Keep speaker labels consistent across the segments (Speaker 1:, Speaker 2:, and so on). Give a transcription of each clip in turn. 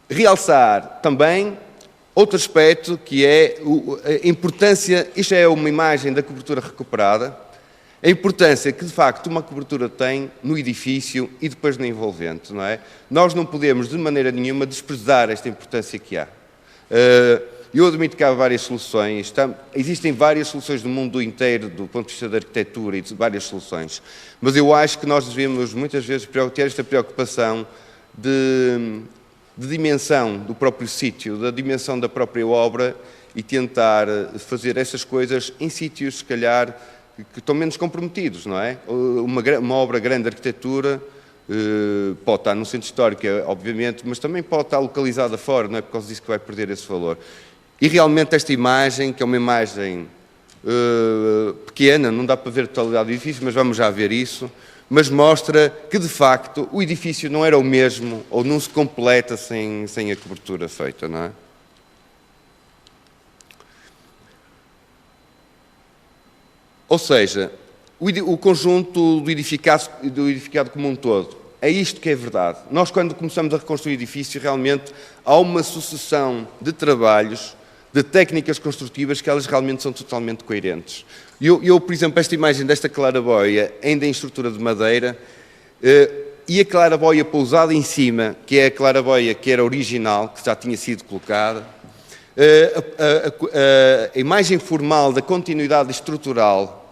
Speaker 1: realçar também outro aspecto que é a importância, isto é uma imagem da cobertura recuperada, a importância que de facto uma cobertura tem no edifício e depois no envolvente, não é? Nós não podemos de maneira nenhuma desprezar esta importância que há. Eu admito que há várias soluções, existem várias soluções no mundo inteiro do ponto de vista da arquitetura e de várias soluções, mas eu acho que nós devemos muitas vezes ter esta preocupação de dimensão do próprio sítio, da dimensão da própria obra e tentar fazer essas coisas em sítios, se calhar, que estão menos comprometidos, não é? Uma obra grande de arquitetura pode estar no centro histórico, obviamente, mas também pode estar localizada fora, não é por causa disso que vai perder esse valor. E realmente esta imagem, que é uma imagem pequena, não dá para ver a totalidade do edifício, mas vamos já ver isso, mas mostra que, de facto, o edifício não era o mesmo, ou não se completa sem a cobertura feita, não é? Ou seja, o conjunto do edificado como um todo, é isto que é verdade. Nós, quando começamos a reconstruir o edifício, realmente há uma sucessão de trabalhos, de técnicas construtivas, que elas realmente são totalmente coerentes. Eu, por exemplo, esta imagem desta claraboia, ainda em estrutura de madeira, e a claraboia pousada em cima, que é a claraboia que era original, que já tinha sido colocada, a imagem formal da continuidade estrutural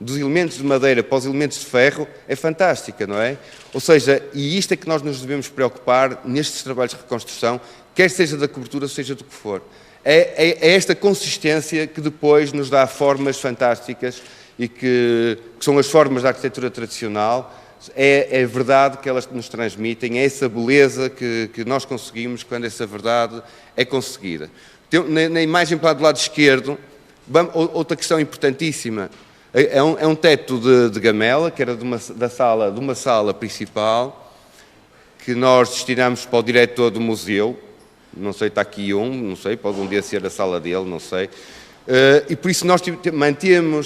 Speaker 1: dos elementos de madeira para os elementos de ferro é fantástica, não é? Ou seja, e isto é que nós nos devemos preocupar nestes trabalhos de reconstrução, quer seja da cobertura, seja do que for. É esta consistência que depois nos dá formas fantásticas e que são as formas da arquitetura tradicional. É verdade que elas nos transmitem, é essa beleza que nós conseguimos quando essa verdade é conseguida. Na imagem para do lado esquerdo, outra questão importantíssima, é um teto de gamela, que era de uma sala principal, que nós destinamos para o diretor do museu. Não sei, está aqui não sei, pode um dia ser a sala dele, não sei. E por isso nós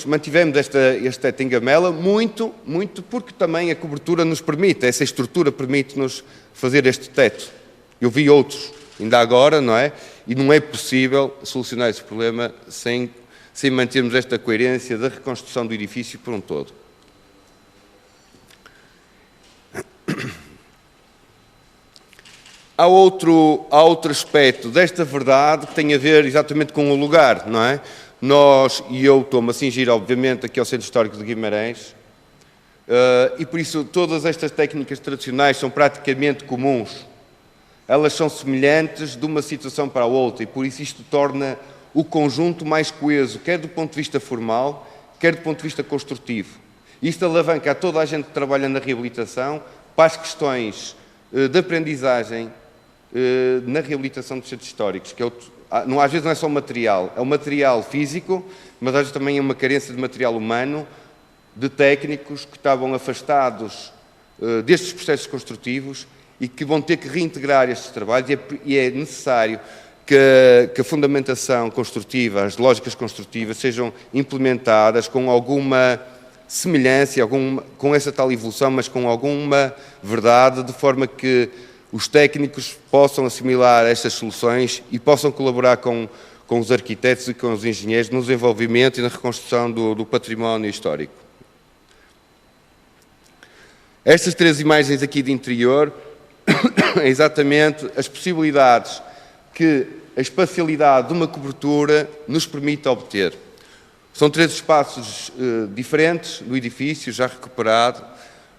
Speaker 1: mantivemos este teto em gamela, muito porque também a cobertura nos permite, essa estrutura permite-nos fazer este teto. Eu vi outros, ainda agora, não é? E não é possível solucionar esse problema sem mantermos esta coerência da reconstrução do edifício por um todo. Há outro aspecto desta verdade que tem a ver exatamente com o lugar, não é? E eu estou-me a cingir, obviamente, aqui ao Centro Histórico de Guimarães, e por isso todas estas técnicas tradicionais são praticamente comuns. Elas são semelhantes de uma situação para a outra, e por isso isto torna o conjunto mais coeso, quer do ponto de vista formal, quer do ponto de vista construtivo. Isto alavanca a toda a gente que trabalha na reabilitação para as questões de aprendizagem na reabilitação dos centros históricos, que às vezes não é só o material, é o material físico, mas às vezes também é uma carência de material humano, de técnicos que estavam afastados destes processos construtivos e que vão ter que reintegrar estes trabalhos, e é necessário que a fundamentação construtiva, as lógicas construtivas sejam implementadas com alguma semelhança, com essa tal evolução, mas com alguma verdade, de forma que os técnicos possam assimilar estas soluções e possam colaborar com os arquitetos e com os engenheiros no desenvolvimento e na reconstrução do património histórico. Estas três imagens aqui de interior é exatamente as possibilidades que a espacialidade de uma cobertura nos permite obter. São três espaços diferentes do edifício, já recuperado.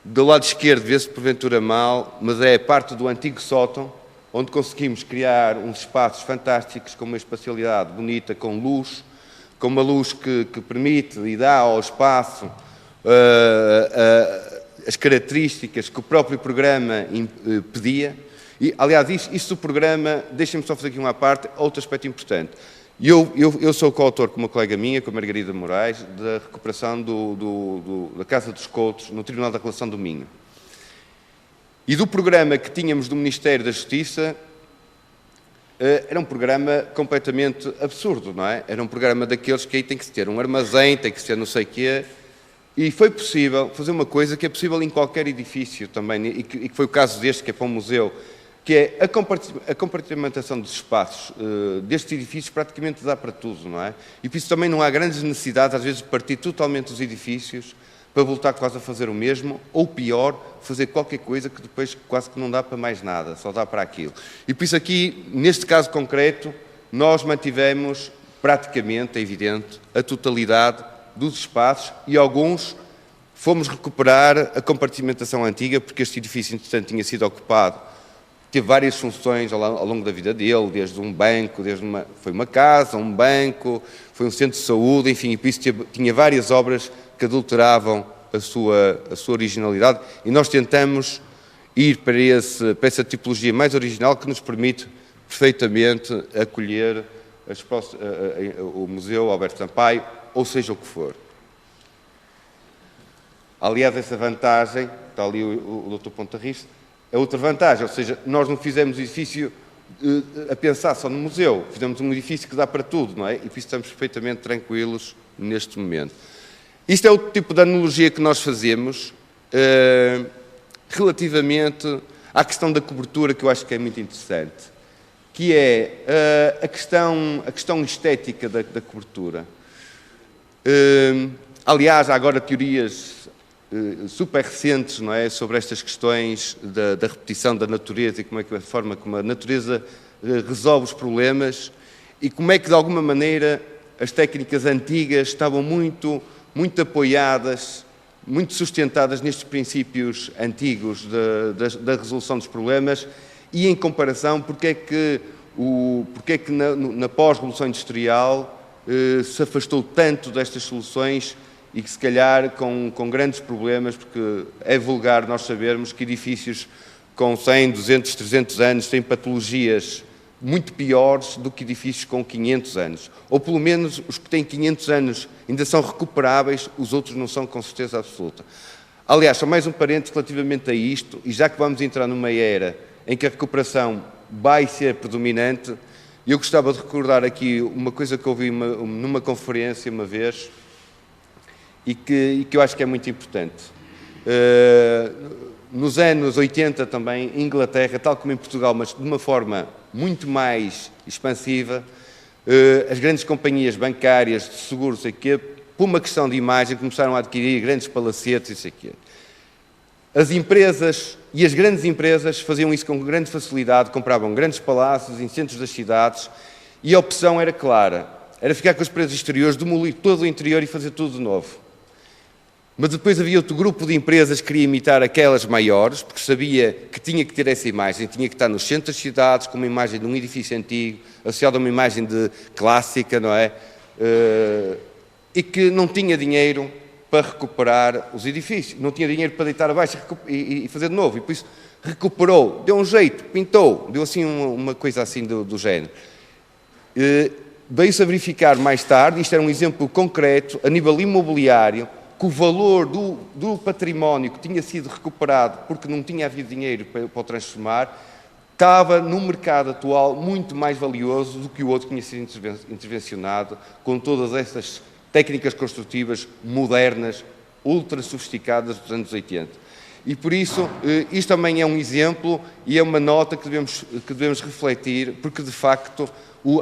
Speaker 1: Do lado esquerdo vê-se porventura mal, mas é parte do antigo sótão, onde conseguimos criar uns espaços fantásticos com uma espacialidade bonita, com luz, com uma luz que permite e dá ao espaço as características que o próprio programa pedia. E, aliás, isso do programa, deixem-me só fazer aqui uma parte, outro aspecto importante. Eu sou coautor com uma colega minha, com a Margarida Moraes, da recuperação da Casa dos Coutos no Tribunal da Relação do Minho. E do programa que tínhamos do Ministério da Justiça, era um programa completamente absurdo, não é? Era um programa daqueles que aí tem que se ter um armazém, tem que se ter não sei o quê, e foi possível fazer uma coisa que é possível em qualquer edifício também, e que foi o caso deste, que é para um museu, que é a compartimentação dos espaços destes edifícios praticamente dá para tudo, não é? E por isso também não há grandes necessidades, às vezes, de partir totalmente os edifícios para voltar quase a fazer o mesmo, ou pior, fazer qualquer coisa que depois quase que não dá para mais nada, só dá para aquilo. E por isso aqui, neste caso concreto, nós mantivemos praticamente, é evidente, a totalidade dos espaços e alguns fomos recuperar a compartimentação antiga, porque este edifício, entretanto, tinha sido ocupado, teve várias funções ao longo da vida dele, desde um banco, foi uma casa, um banco, foi um centro de saúde, enfim, e por isso tinha várias obras que adulteravam a sua originalidade, e nós tentamos ir para essa tipologia mais original que nos permite perfeitamente acolher o Museu Alberto Sampaio, ou seja o que for. Aliás, essa vantagem, está ali o Dr. Ponta Risto, é outra vantagem, ou seja, nós não fizemos edifício a pensar só no museu, fizemos um edifício que dá para tudo, não é? E por isso estamos perfeitamente tranquilos neste momento. Isto é o tipo de analogia que nós fazemos relativamente à questão da cobertura, que eu acho que é muito interessante, que é a questão estética da cobertura. Aliás, há agora teorias super recentes, não é, sobre estas questões da repetição da natureza e como é que a forma como a natureza resolve os problemas e como é que, de alguma maneira, as técnicas antigas estavam muito apoiadas, muito sustentadas nestes princípios antigos da resolução dos problemas e, em comparação, porque é que na pós-revolução industrial se afastou tanto destas soluções e que, se calhar, com grandes problemas, porque é vulgar nós sabermos que edifícios com 100, 200, 300 anos têm patologias muito piores do que edifícios com 500 anos. Ou, pelo menos, os que têm 500 anos ainda são recuperáveis, os outros não são, com certeza absoluta. Aliás, só mais um parênteses relativamente a isto, e já que vamos entrar numa era em que a recuperação vai ser predominante, eu gostava de recordar aqui uma coisa que ouvi numa conferência uma vez, e que eu acho que é muito importante. Nos anos 80 também, em Inglaterra, tal como em Portugal, mas de uma forma muito mais expansiva, as grandes companhias bancárias, de seguros, sei quê, por uma questão de imagem, começaram a adquirir grandes palacetes e sei quê. As empresas e as grandes empresas faziam isso com grande facilidade, compravam grandes palácios em centros das cidades e a opção era clara, era ficar com as paredes exteriores, demolir todo o interior e fazer tudo de novo. Mas depois havia outro grupo de empresas que queria imitar aquelas maiores, porque sabia que tinha que ter essa imagem, tinha que estar nos centros das cidades, com uma imagem de um edifício antigo, associada a uma imagem clássica, não é? E que não tinha dinheiro para recuperar os edifícios, não tinha dinheiro para deitar abaixo e fazer de novo, e por isso recuperou, deu um jeito, pintou, deu assim uma coisa assim do género. Veio-se a verificar mais tarde, isto era um exemplo concreto, a nível imobiliário, que o valor do património que tinha sido recuperado porque não tinha havido dinheiro para o transformar, estava no mercado atual muito mais valioso do que o outro que tinha sido intervencionado com todas essas técnicas construtivas modernas, ultra sofisticadas dos anos 80. E por isso, isto também é um exemplo e é uma nota que devemos refletir, porque de facto,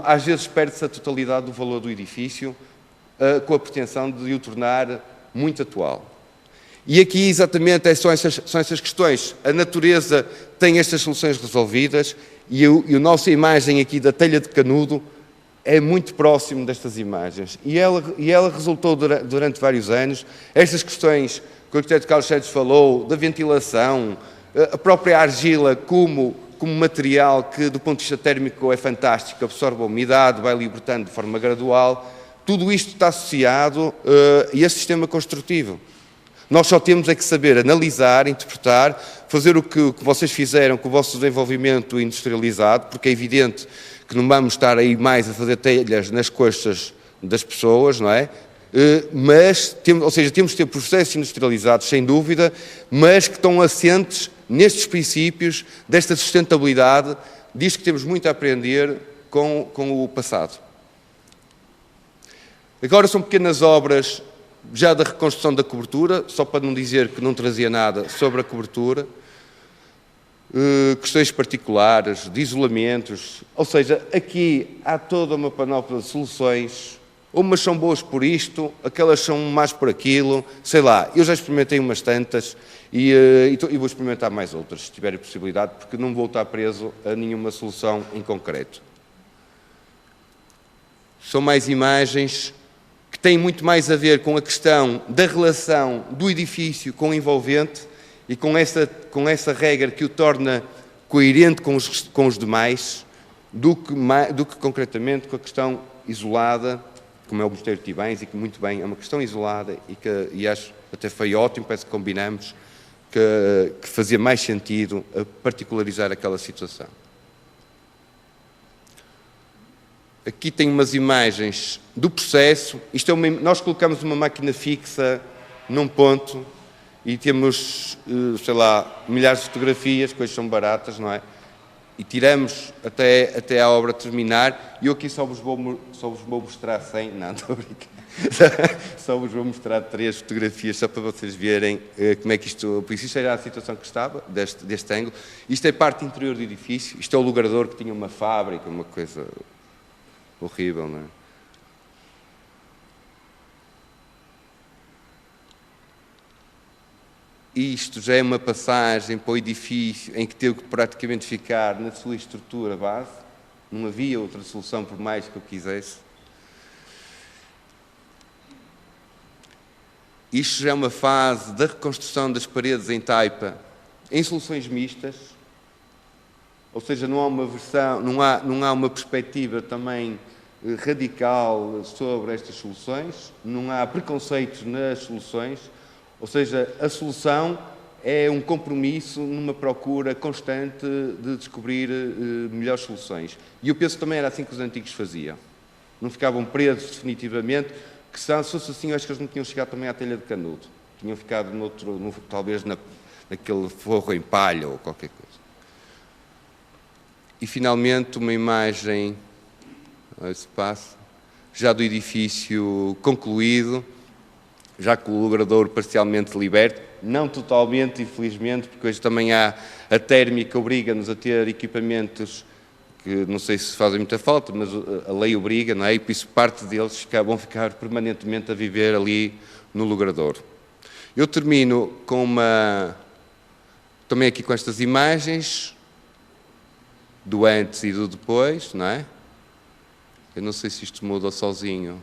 Speaker 1: às vezes perde-se a totalidade do valor do edifício com a pretensão de o tornar muito atual. E aqui exatamente são essas questões. A natureza tem estas soluções resolvidas e a nossa imagem aqui da telha de canudo é muito próximo destas imagens. E ela resultou durante vários anos. Estas questões que o arquiteto Carlos Sérgio falou, da ventilação, a própria argila como material que do ponto de vista térmico é fantástico, absorve a umidade, vai libertando de forma gradual. Tudo isto está associado a este sistema construtivo. Nós só temos é que saber analisar, interpretar, fazer o que vocês fizeram com o vosso desenvolvimento industrializado, porque é evidente que não vamos estar aí mais a fazer telhas nas costas das pessoas, não é? Temos que ter processos industrializados, sem dúvida, mas que estão assentes nestes princípios, desta sustentabilidade, diz que temos muito a aprender com o passado. Agora são pequenas obras já da reconstrução da cobertura, só para não dizer que não trazia nada sobre a cobertura. questões particulares, de isolamentos, ou seja, aqui há toda uma panóplia de soluções, umas são boas por isto, aquelas são más por aquilo, sei lá, eu já experimentei umas tantas e vou experimentar mais outras, se tiver a possibilidade, porque não vou estar preso a nenhuma solução em concreto. São mais imagens que têm muito mais a ver com a questão da relação do edifício com o envolvente e com essa regra que o torna coerente com os demais, do que concretamente com a questão isolada, como é o Mosteiro de Tibães, e que muito bem é uma questão isolada e acho até foi ótimo, parece que combinamos, que fazia mais sentido a particularizar aquela situação. Aqui tem umas imagens do processo. Nós colocamos uma máquina fixa num ponto e temos, sei lá, milhares de fotografias, coisas são baratas, não é? E tiramos até a obra terminar. E eu aqui só vos vou mostrar 100, não, estou a brincar. Só vos vou mostrar 3 fotografias, só para vocês verem como é que isto... Por isso, isto era a situação que estava, deste ângulo. Isto é parte interior do edifício. Isto é o logrador que tinha uma fábrica, uma coisa horrível, não é? Isto já é uma passagem para o edifício em que teve que praticamente ficar na sua estrutura base. Não havia outra solução por mais que eu quisesse. Isto já é uma fase da reconstrução das paredes em taipa em soluções mistas. Ou seja, não há uma versão, não há uma perspectiva também radical sobre estas soluções, não há preconceitos nas soluções. Ou seja, a solução é um compromisso numa procura constante de descobrir melhores soluções. E eu penso que também era assim que os antigos faziam. Não ficavam presos definitivamente, que se fosse assim, eu acho que eles não tinham chegado também à telha de canudo. Tinham ficado talvez naquele forro em palha ou qualquer coisa. E finalmente uma imagem, se passa, já do edifício concluído, já com o logrador parcialmente liberto, não totalmente, infelizmente, porque hoje também há a térmica obriga-nos a ter equipamentos que não sei se fazem muita falta, mas a lei obriga, não é? E por isso parte deles vão ficar permanentemente a viver ali no logrador. Eu termino também aqui com estas imagens do antes e do depois, não é? Eu não sei se isto muda sozinho,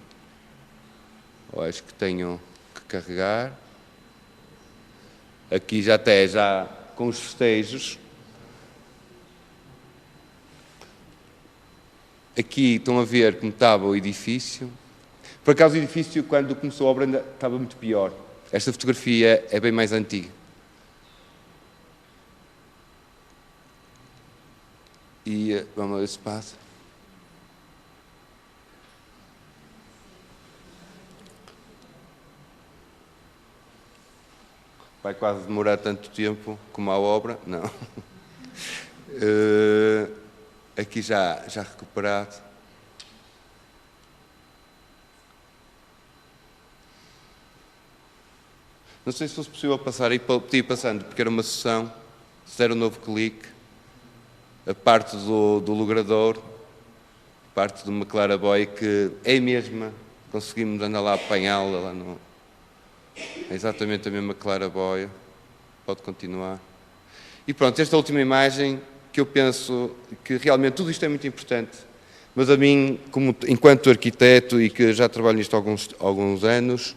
Speaker 1: ou acho que tenho que carregar. Aqui já com os festejos. Aqui estão a ver como estava o edifício. Por acaso o edifício, quando começou a obra, ainda estava muito pior. Esta fotografia é bem mais antiga. E vamos ver se passa. Vai quase demorar tanto tempo como a obra? Não. Aqui já recuperado. Não sei se fosse possível passar aí, podia ir passando, porque era uma sessão, se der um novo clique, a parte do logrador, a parte de uma claraboia que é a mesma, conseguimos andar lá a apanhá-la, lá no... É exatamente a mesma claraboia. Pode continuar. E pronto, esta última imagem, que eu penso que realmente tudo isto é muito importante, mas a mim, enquanto arquiteto e que já trabalho nisto há alguns anos,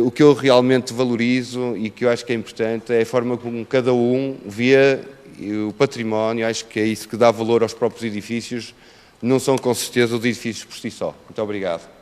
Speaker 1: o que eu realmente valorizo e que eu acho que é importante é a forma como cada um vê o património. Acho que é isso que dá valor aos próprios edifícios, não são com certeza os edifícios por si só. Muito obrigado.